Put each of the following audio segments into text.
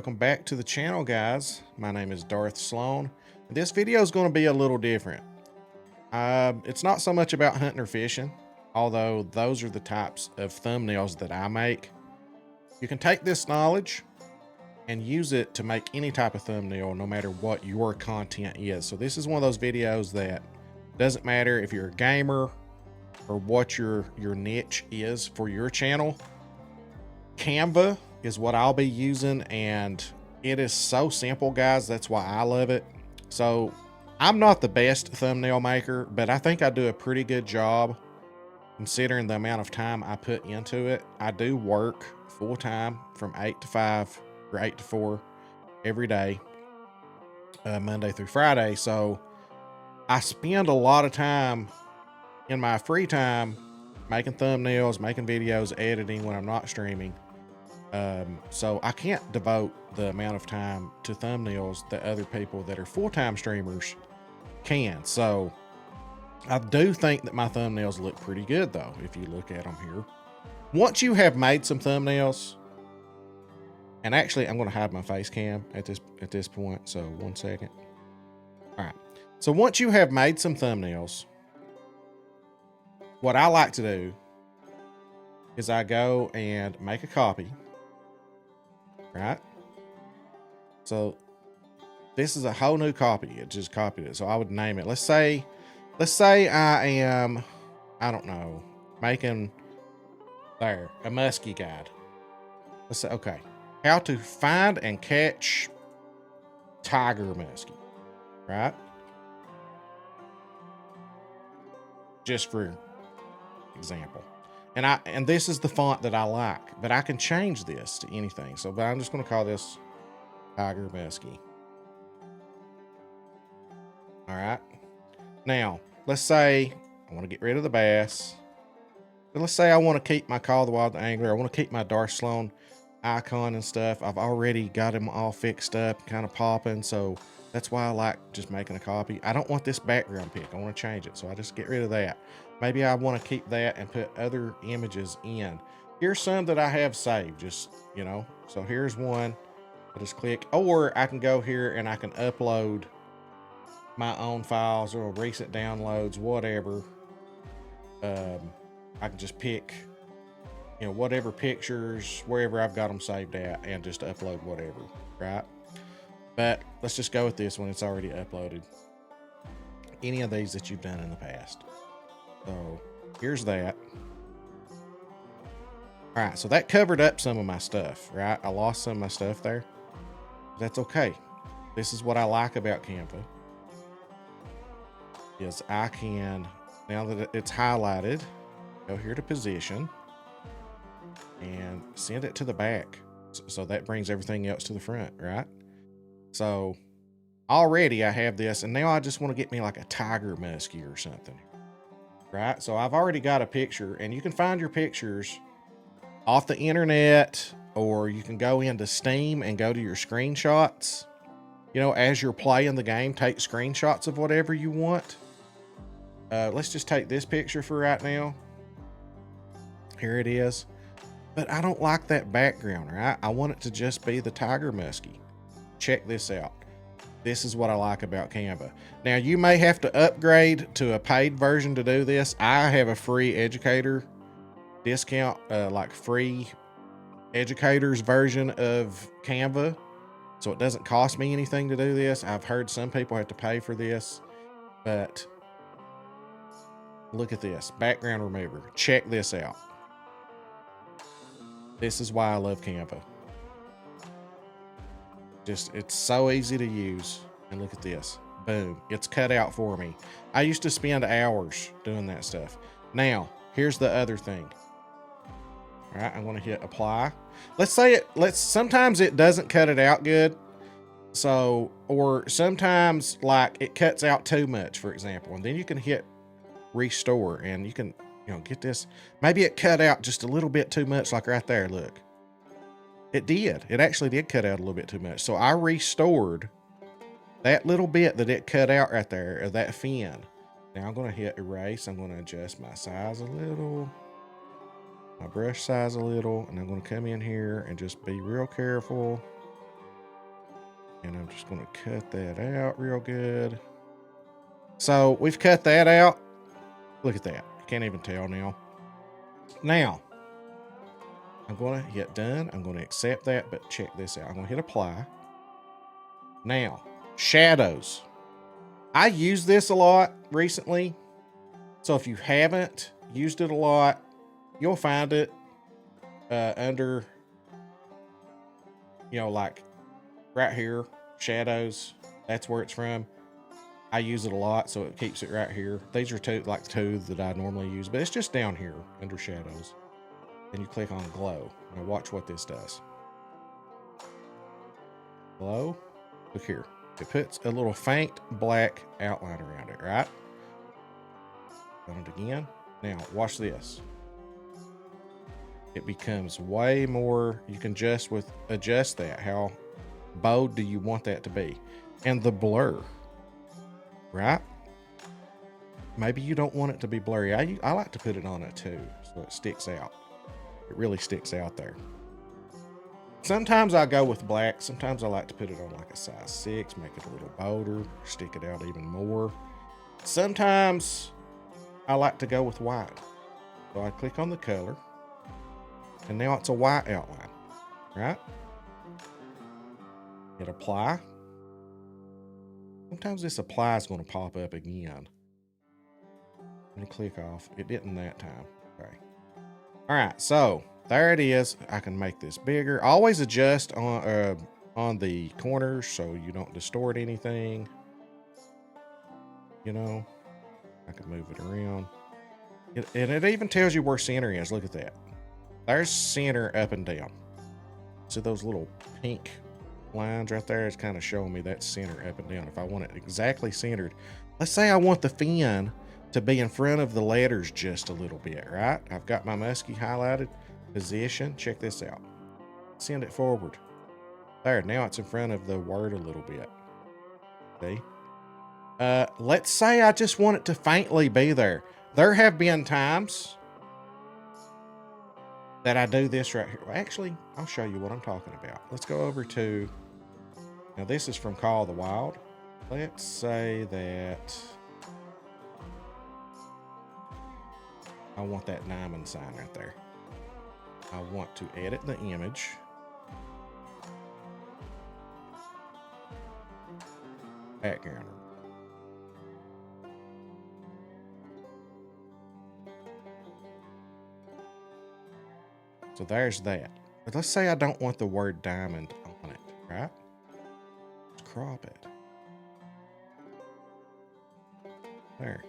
welcome back to the channel, guys. My name is Darth Slone. This video is going to be a little different. It's not so much about hunting or fishing, although those are the types of thumbnails that I make. You can take this knowledge and use it to make any type of thumbnail, no matter what your content is. So this is one of those videos that doesn't matter if you're a gamer or what your niche is for your channel. Canva is what I'll be using, and it is so simple, guys. That's why I love it. So I'm not the best thumbnail maker, but I think I do a pretty good job considering the amount of time I put into it. I do work full time from 8 to 5 or 8 to 4 every day, Monday through Friday. So I spend a lot of time in my free time making thumbnails, making videos, editing when I'm not streaming. So I can't devote the amount of time to thumbnails that other people that are full-time streamers can. So I do think that my thumbnails look pretty good, though, if you look at them here. Once you have made some thumbnails, and actually I'm going to hide my face cam at this point, so 1 second. All right. So once you have made some thumbnails, what I like to do is I go and make a copy. Right? So this is a whole new copy. It just copied it. So I would name it. Let's say I am, I don't know, making a muskie guide. Let's say, okay, how to find and catch tiger muskie, right? Just for example. And this is the font that I like, but I can change this to anything. So, but I'm just going to call this Tiger Muskie. All right. Now, let's say I want to get rid of the bass. But let's say I want to keep my Call of the Wild Angler. I want to keep my Darth Slone icon and stuff. I've already got them all fixed up, kind of popping. So that's why I like just making a copy. I don't want this background pic. I want to change it. So I just get rid of that. Maybe I want to keep that and put other images in. Here's some that I have saved, just, you know. So here's one. I just click, or I can go here and I can upload my own files or recent downloads, whatever. I can just pick, you know, whatever pictures, wherever I've got them saved at, and just upload whatever, right? But let's just go with this one. It's already uploaded. Any of these that you've done in the past. So here's that. All right, so that covered up some of my stuff, right? I lost some of my stuff there. That's okay. This is what I like about Canva. Is I can, now that it's highlighted, go here to position and send it to the back. So that brings everything else to the front, right? So already I have this, and now I just want to get me like a tiger muskie or something. Right? So I've already got a picture, and you can find your pictures off the internet, or you can go into Steam and go to your screenshots. You know, as you're playing the game, take screenshots of whatever you want. Let's just take this picture for right now. Here it is. But I don't like that background, right? I want it to just be the tiger muskie. Check this out. This is what I like about Canva. Now, you may have to upgrade to a paid version to do this. I have a free educator discount, like free educator's version of Canva. So it doesn't cost me anything to do this. I've heard some people have to pay for this, but look at this. Background remover. Check this out. This is why I love Canva. It's so easy to use. And look at this. Boom. It's cut out for me. I used to spend hours doing that stuff. Now, here's the other thing. All right, I'm going to hit apply. Sometimes it doesn't cut it out good. So, or sometimes like it cuts out too much, for example. And then you can hit restore and you can, you know, get this. Maybe it cut out just a little bit too much, like right there. Look. It did. It actually did cut out a little bit too much. So I restored that little bit that it cut out right there, or that fin. Now I'm going to hit erase. I'm going to adjust my size a little. my brush size a little, and I'm going to come in here and just be real careful And I'm just going to cut that out real good. So we've cut that out. Look at that. You can't even tell now. Now, I'm going to hit done. I'm going to accept that, but check this out. I'm going to hit apply. Now, shadows. I use this a lot recently. So if you haven't used it a lot, you'll find it under, like right here, shadows. That's where it's from. I use it a lot, so it keeps it right here. These are two that I normally use, but it's just down here under shadows. And you click on glow. Now watch what this does. Glow. Look here. It puts a little faint black outline around it, right? Run it again. Now watch this. It becomes way more. You can adjust that. How bold do you want that to be? And the blur, right? Maybe you don't want it to be blurry. I like to put it on it too, so it sticks out. It really sticks out there. Sometimes I go with black. Sometimes I like to put it on like a size 6, make it a little bolder, stick it out even more. Sometimes I like to go with white. So I click on the color, and now it's a white outline, right? Hit apply. Sometimes this apply is going to pop up again. I'm going to click off. It didn't that time. Okay. All right, so there it is. I can make this bigger. Always adjust on the corners so you don't distort anything. I can move it around. And it even tells you where center is. Look at that. There's center up and down. See those little pink lines right there? It's kind of showing me that center up and down. If I want it exactly centered, let's say I want the fin to be in front of the letters just a little bit, right? I've got my muskie highlighted. Position. Check this out. Send it forward. There. Now it's in front of the word a little bit. See? Let's say I just want it to faintly be there. There have been times that I do this right here. Well, actually, I'll show you what I'm talking about. Let's go over to, now this is from Call of the Wild. Let's say that I want that diamond sign right there. I want to edit the image. Background. So there's that. But let's say I don't want the word diamond on it, right? Let's crop it. There.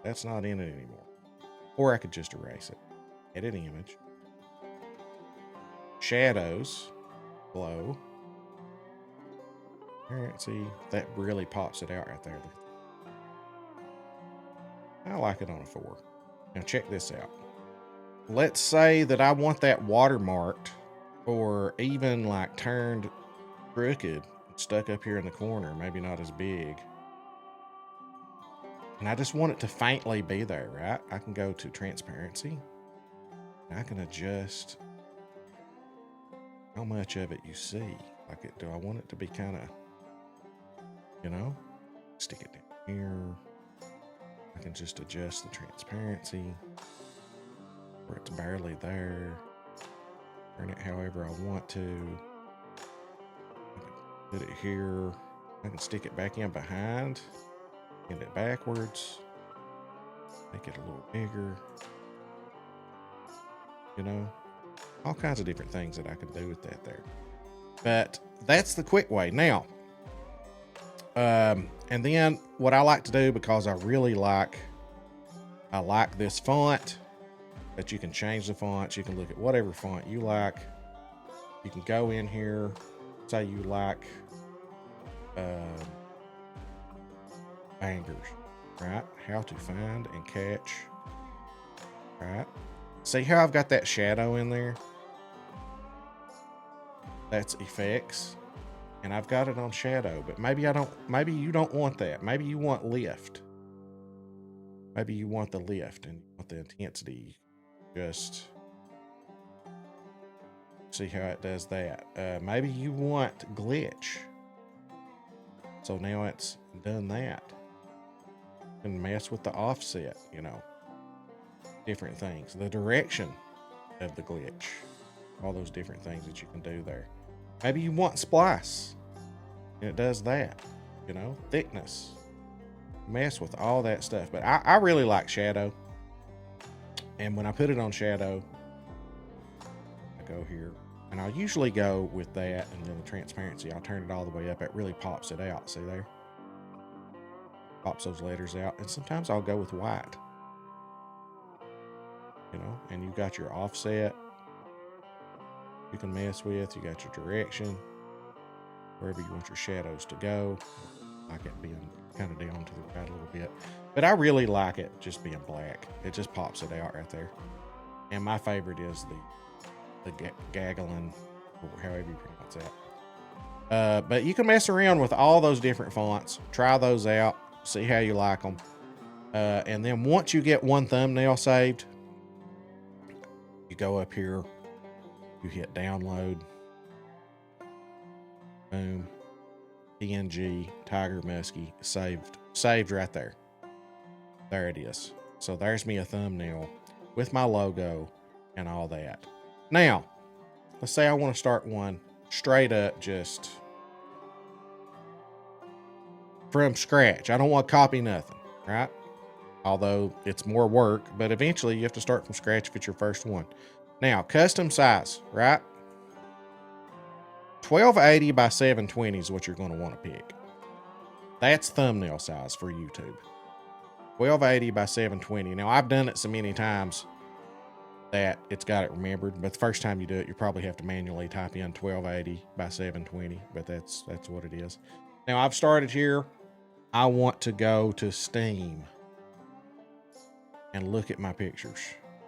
That's not in it anymore. Or I could just erase it. Edit image. Shadows. Glow. All right, see, that really pops it out right there. I like it on a 4. Now check this out. Let's say that I want that watermarked or even like turned crooked, stuck up here in the corner, maybe not as big. And I just want it to faintly be there, right? I can go to transparency. And I can adjust how much of it you see. Like, do I want it to be kind of, stick it down here. I can just adjust the transparency where it's barely there. Turn it however I want to. I can put it here. I can stick it back in behind. Get it backwards. Make it a little bigger. All kinds of different things that I can do with that there. But that's the quick way. Now, and then what I like to do, because I like this font, that you can change the fonts. You can look at whatever font you like. You can go in here, say you like bangers, right? How to find and catch, right? See how I've got that shadow in there? That's effects. And I've got it on shadow, but maybe you don't want that. Maybe you want lift. Maybe you want the lift and you want the intensity. Just see how it does that. Maybe you want glitch. So now it's done that. And mess with the offset, you know, different things, the direction of the glitch, all those different things that you can do there. Maybe you want splice and it does that, you know, thickness, mess with all that stuff. But I really like shadow. And when I put it on shadow, I go here and I'll usually go with that and then the transparency. I'll turn it all the way up. It really pops it out. See there? Pops those letters out. And sometimes I'll go with white, you know, and you've got your offset you can mess with. You got your direction, wherever you want your shadows to go. I like it being kind of down to the right a little bit, but I really like it just being black. It just pops it out right there. And my favorite is the gaggling, or however you pronounce that. But you can mess around with all those different fonts. Try those out. See how you like them. And then once you get one thumbnail saved, you go up here, you hit download, boom, PNG, Tiger Muskie, saved right there. There it is. So there's me a thumbnail with my logo and all that. Now, let's say I want to start one straight up, just from scratch. I don't want to copy nothing, right? Although it's more work, but eventually you have to start from scratch if it's your first one. Now, custom size, right? 1280 by 720 is what you're going to want to pick. That's thumbnail size for YouTube. 1280 by 720. Now, I've done it so many times that it's got it remembered, but the first time you do it, you probably have to manually type in 1280 by 720, but that's what it is. Now, I've started here. I want to go to Steam and look at my pictures.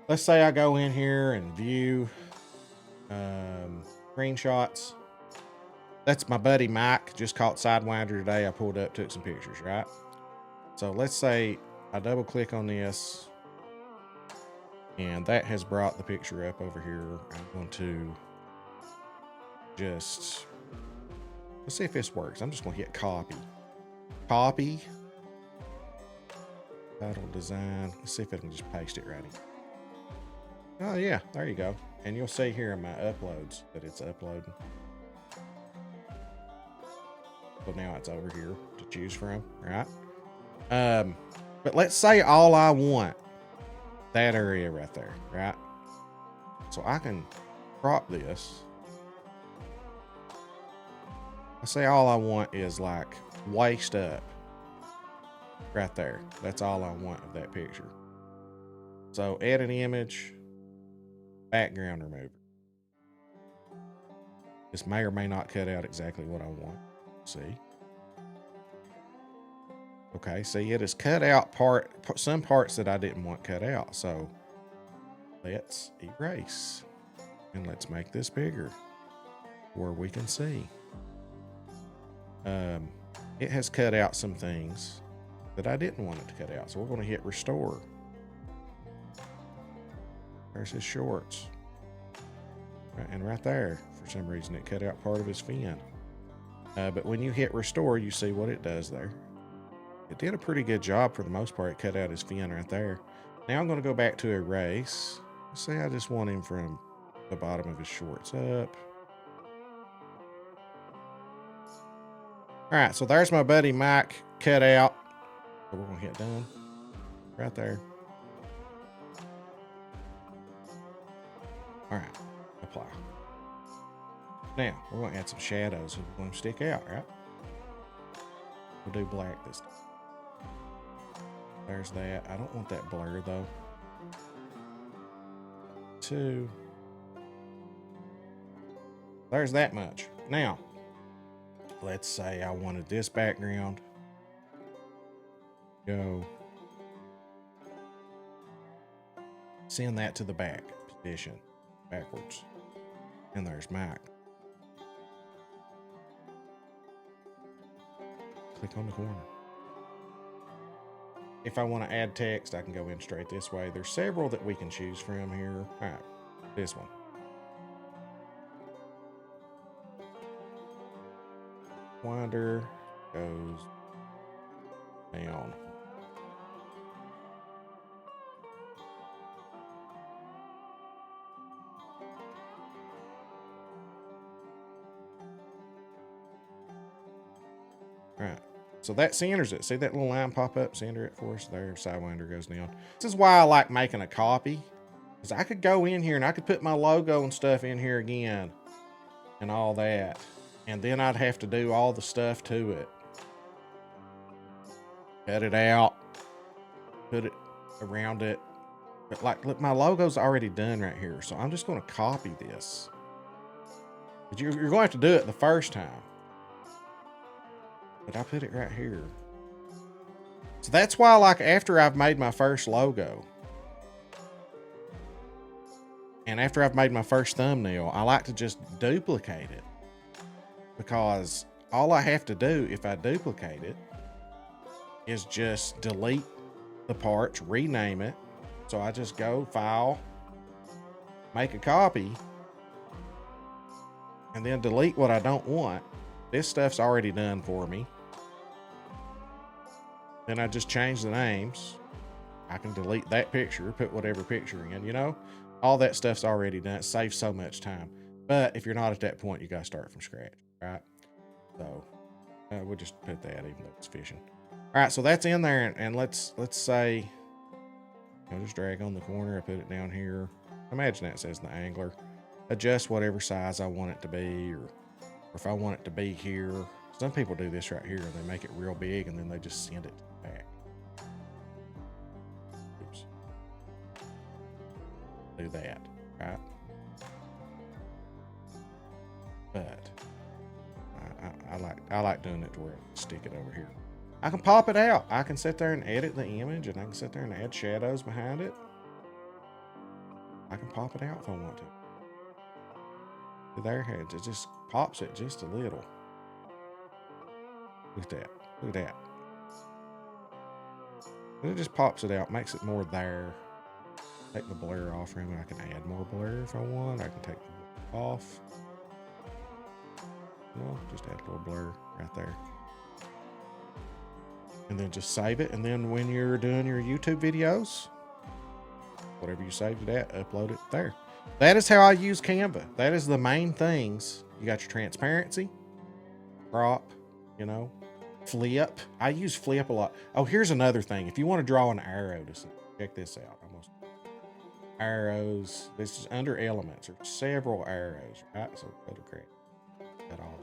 Let's say I go in here and view screenshots. That's my buddy Mike, just caught Sidewinder today. I pulled up, took some pictures, right? So let's say I double click on this and that has brought the picture up over here. I'm going to just, let's see if this works. I'm just going to hit copy. Copy. Title design. Let's see if I can just paste it right in. Oh yeah, there you go. And you'll see here in my uploads that it's uploading. So now it's over here to choose from, right? But let's say all I want, that area right there, right? So I can crop this. Let's say all I want is like waist up right there. That's all I want of that picture. So add an image, background remover. This may or may not cut out exactly what I want. See? Okay, see, it has cut out some parts that I didn't want cut out. So let's erase and let's make this bigger where we can see. It has cut out some things that I didn't want it to cut out. So we're going to hit restore. There's his shorts. Right, and right there, for some reason, it cut out part of his fin. But when you hit restore, you see what it does there. It did a pretty good job for the most part. It cut out his fin right there. Now I'm going to go back to erase. Let's say I just want him from the bottom of his shorts up. All right, so there's my buddy Mike cut out. So we're going to hit done right there. All right, apply. Now we're going to add some shadows. We're going to stick out, right? We'll do black this time. There's that. I don't want that blur though. 2. There's that much. Now, let's say I wanted this background. Go. Send that to the back position, backwards. And there's Mike. Click on the corner. If I want to add text, I can go in straight this way. There's several that we can choose from here. All right, this one. Winder, goes down. Right. So that centers it. See that little line pop up? Center it for us. There, Sidewinder goes down. This is why I like making a copy. Because I could go in here and I could put my logo and stuff in here again. And all that. And then I'd have to do all the stuff to it. Cut it out. Put it around it. But like, look, my logo's already done right here. So I'm just going to copy this. But you're going to have to do it the first time. But I put it right here. So that's why, like, after I've made my first logo and after I've made my first thumbnail, I like to just duplicate it, because all I have to do if I duplicate it is just delete the parts, rename it. So I just go File, make a copy, and then delete what I don't want. This stuff's already done for me. Then I just change the names. I can delete that picture, put whatever picture in, you know? All that stuff's already done. It saves so much time. But if you're not at that point, you got to start from scratch, right? So we'll just put that, even though it's fishing. All right, so that's in there. And let's say, I'll just drag on the corner. I put it down here. Imagine that says the angler. Adjust whatever size I want it to be, or if I want it to be here. Some people do this right here. They make it real big and then they just send it back. Oops. Do that, right? But I like doing it to where I stick it over here. I can pop it out. I can sit there and edit the image, and I can sit there and add shadows behind it. I can pop it out if I want to. There, it just pops it just a little. Look at that. Look at that. And it just pops it out, makes it more there. Take the blur off from it. I can add more blur if I want. I can take the blur off. No, just add a little blur right there. And then just save it. And then when you're doing your YouTube videos, whatever you saved it at, upload it there. That is how I use Canva. That is the main things. You got your transparency, crop, you know, flip. I use flip a lot. Oh, here's another thing. If you want to draw an arrow to see, check this out. Almost arrows. This is under elements. There's several arrows, right? So go to create that all.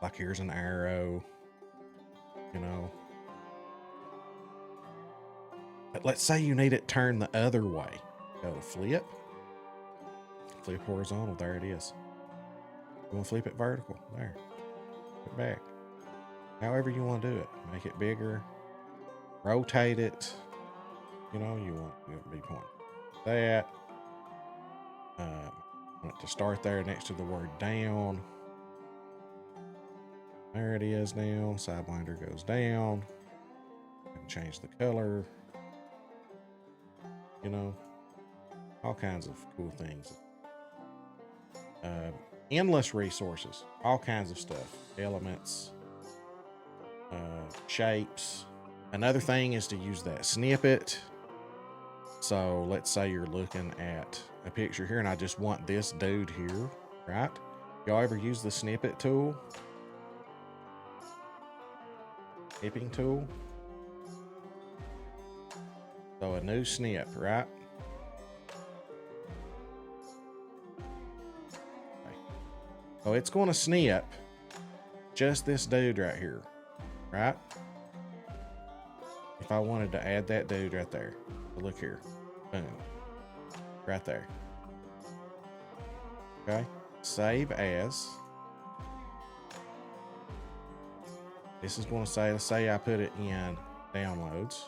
Like here's an arrow, you know. But let's say you need it turned the other way. Go to flip. Flip horizontal. There it is. You want to flip it vertical. There. Flip it back. However you want to do it. Make it bigger. Rotate it. You know, you want it to be pointing. That. Want it to start there next to the word down. There it is now. Sidewinder goes down. I can change the color. You know, all kinds of cool things. Endless resources, all kinds of stuff. Elements, shapes. Another thing is to use that snippet. So let's say you're looking at a picture here and I just want this dude here, right? Y'all ever use the snippet tool? Snipping tool. So a new snip, right? Okay. So it's going to snip just this dude right here, right? If I wanted to add that dude right there, so look here, boom, right there. Okay, save as. This is going to say, let's say I put it in downloads.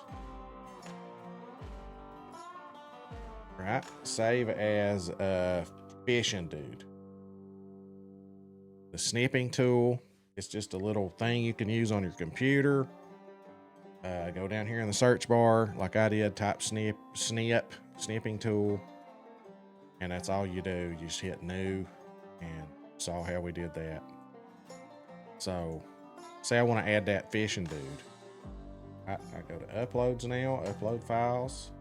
Right, save as a fishing dude. The snipping tool, it's just a little thing you can use on your computer. Go down here in the search bar, like I did, type snipping tool, and that's all you do. You just hit new, and saw how we did that. So say I want to add that fishing dude. I go to uploads now, upload files,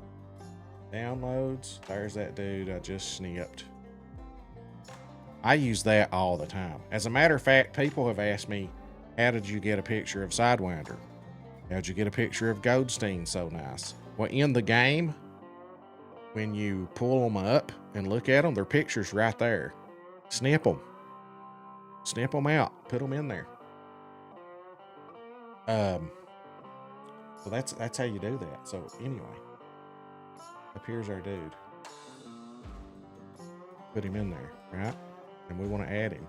downloads. There's that dude I just snipped. I use that all the time. As a matter of fact, people have asked me, how did you get a picture of Sidewinder? How'd you get a picture of Goldstein so nice? Well, in the game, when you pull them up and look at them, their picture's right there. Snip them. Snip them out. Put them in there. So that's how you do that. So anyway, up here's our dude. Put him in there, right? And we want to add him.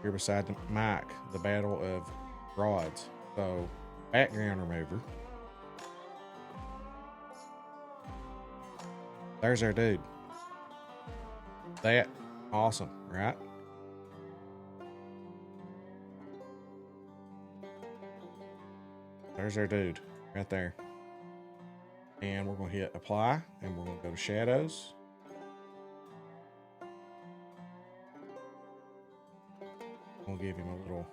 Here beside Mike, the Battle of Rods. So background remover. There's our dude. That awesome, right? There's our dude right there. And we're going to hit apply and we're going to go to shadows. We'll give him a little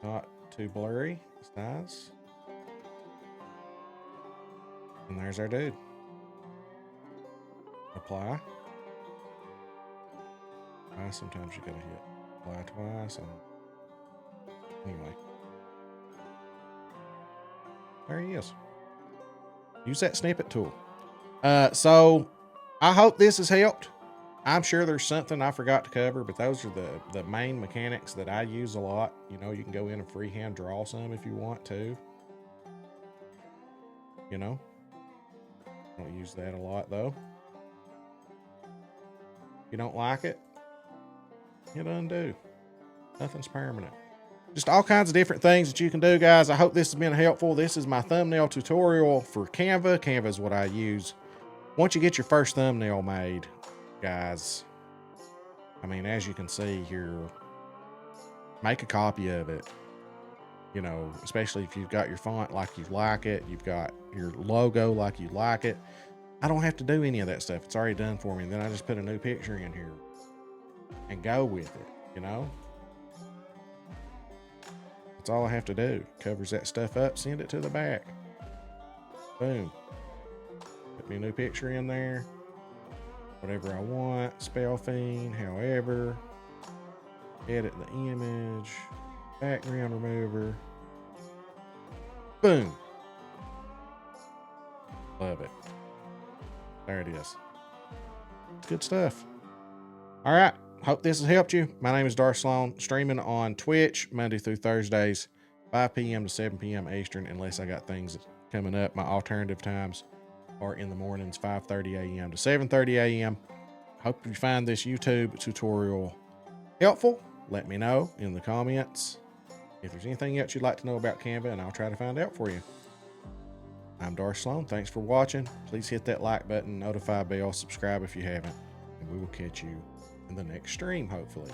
not too blurry size. And there's our dude. Apply. Sometimes you gotta hit apply twice. Anyway. There he is. Use that snippet tool. So I hope this has helped. I'm sure there's something I forgot to cover, but those are the main mechanics that I use a lot. You know, you can go in and freehand draw some if you want to. You know, I don't use that a lot though. If you don't like it, hit undo. Nothing's permanent. Just all kinds of different things that you can do, guys. I hope this has been helpful. This is my thumbnail tutorial for Canva. Canva is what I use. Once you get your first thumbnail made, guys, I mean, as you can see here, make a copy of it. You know, especially if you've got your font like you like it, you've got your logo like you like it. I don't have to do any of that stuff. It's already done for me. And then I just put a new picture in here and go with it, you know? That's all I have to do. Covers that stuff up, send it to the back. Boom. Put me a new picture in there. Whatever I want. Spell fiend, however. Edit the image. Background remover. Boom. Love it. There it is. It's good stuff. All right. Hope this has helped you. My name is Darth Slone, streaming on Twitch Monday through Thursdays, 5 p.m. to 7 p.m. Eastern, unless I got things coming up. My alternative times are in the mornings, 5:30 a.m. to 7:30 a.m. Hope you find this YouTube tutorial helpful. Let me know in the comments if there's anything else you'd like to know about Canva, and I'll try to find out for you. I'm Darth Slone. Thanks for watching. Please hit that like button, notify bell, subscribe if you haven't, and we will catch you in the next stream, hopefully.